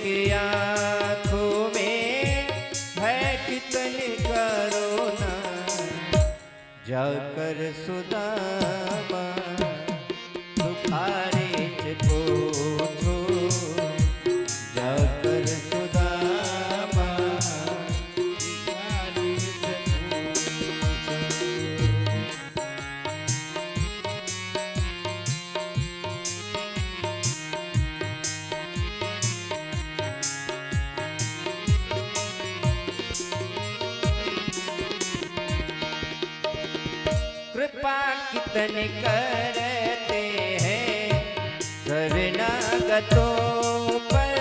उनकी आँखों में है कितनी करुणा, जाकर सुदामा दुखारे से पूछो, जाकर सुदामा दुखारे से कृपा कितने करते हैं शरणागतों पर,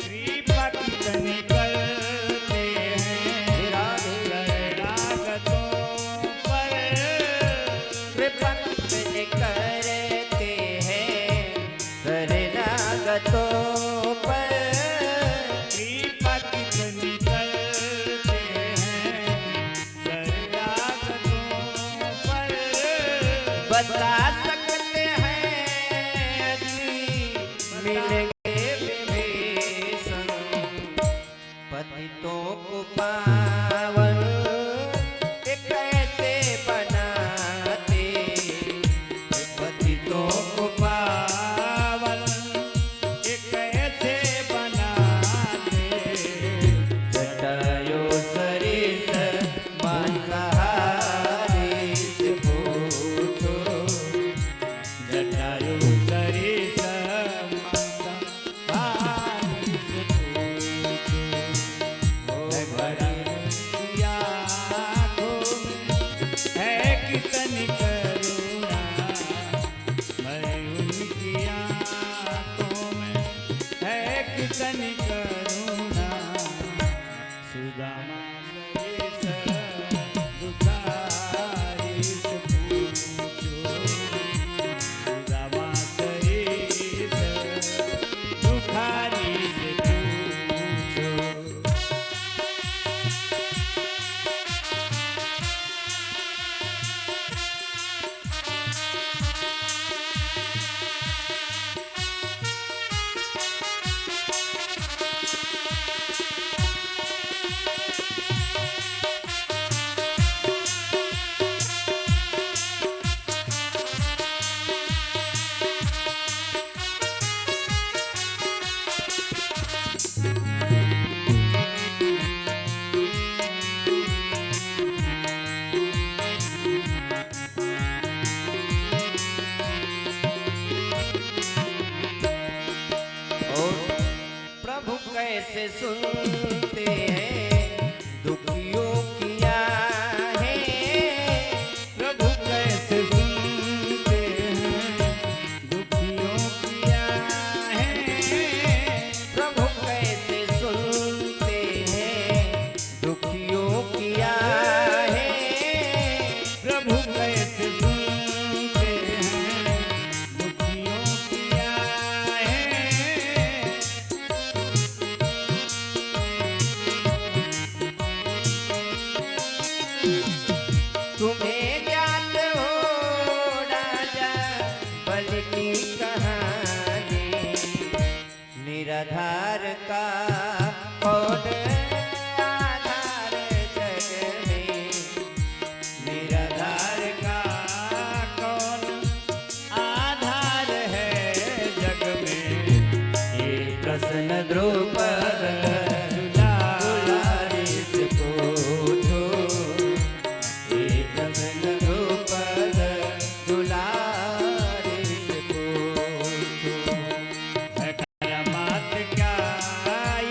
कृपा कितने करते हैं शरणागतों पर, कृपा कितने करते हैं शरणागतों पर, कृपा कितने करते हैं शरणागतों पर। बता सकते हैं जी मिलेंगे विभीषण, पतितों को पावन ये कैसे बनाते, पतितों को पावन ये कैसे बनाते, जटायु सरिस मांसाहारी से पूछो, जटायु सरिस मांसाहारी से पूछो। है भरी उनकी आँखों में है कितनी करुणा, है उनकी आँखों में है कितनी करुणा, सुदामा सरिस दुखारी से पूछो, सुदामा सरिस दुखारी से पूछो। और प्रभु कैसे सुनते हैं दुखियों की आहें, प्रभु कैसे सुनते हैं दुखियों की आहें, प्रभु कैसे सुनते हैं दुखियों की आहें, प्रभु कैसे सुनते हैं दुखियों की आहें। तुम्हें ज्ञात हो राजा बल की कहानी, निराधार का कौन आधार जग में, निराधार का कौन आधार है जग में, ये प्रश्न द्रुपद दुलारी से पूछो, ये प्रश्न द्रुपद दुलारी से पूछो। है करामात क्या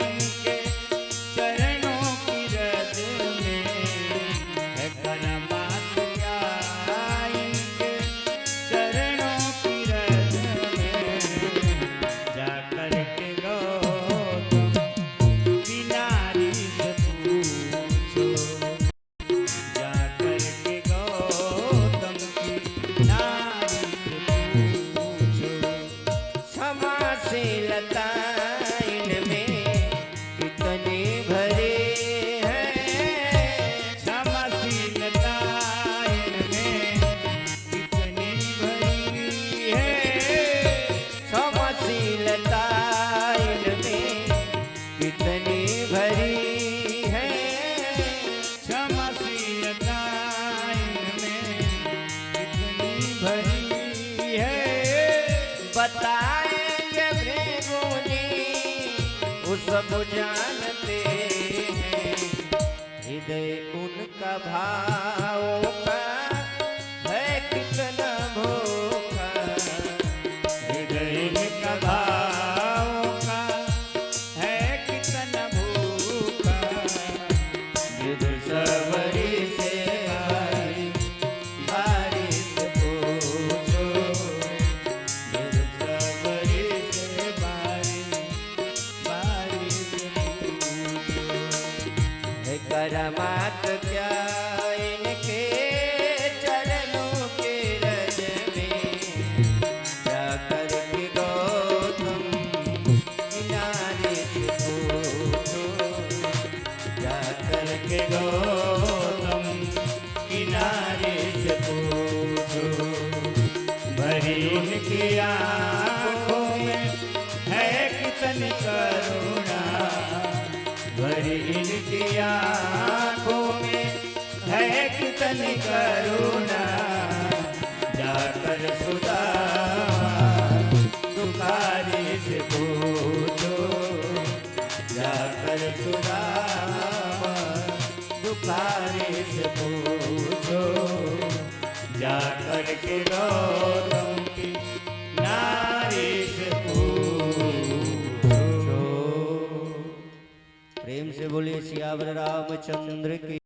इनके चरणों की रज में, है करामात क्या इनके चरणों की रज में, जाकर के गौतम सब जानते हैं, हृदय उनका भावों का है कितना भूखा। हृदय का भावों का है कितना भूखा। युद्ध सबरी से भारी से पूछो, युद्ध सबरी से बारी से पूछो। है करामात क्या इनके चरणों के रज में, जाकर के गौतम किनारे से पूछो, जाकर के गौतम किनारे से पूछो। भरी उनकी आँखों में है कितनी करुणा। भरी इनकी आँखों में है कितनी करुणा। जाकर सुदामा दुखारी से पूछो, जाकर सुदामा दुखारी से पूछो। जाकर के गौतम की नारी से पूछो। प्रेम से बोलिए सियावर रामचंद्र की।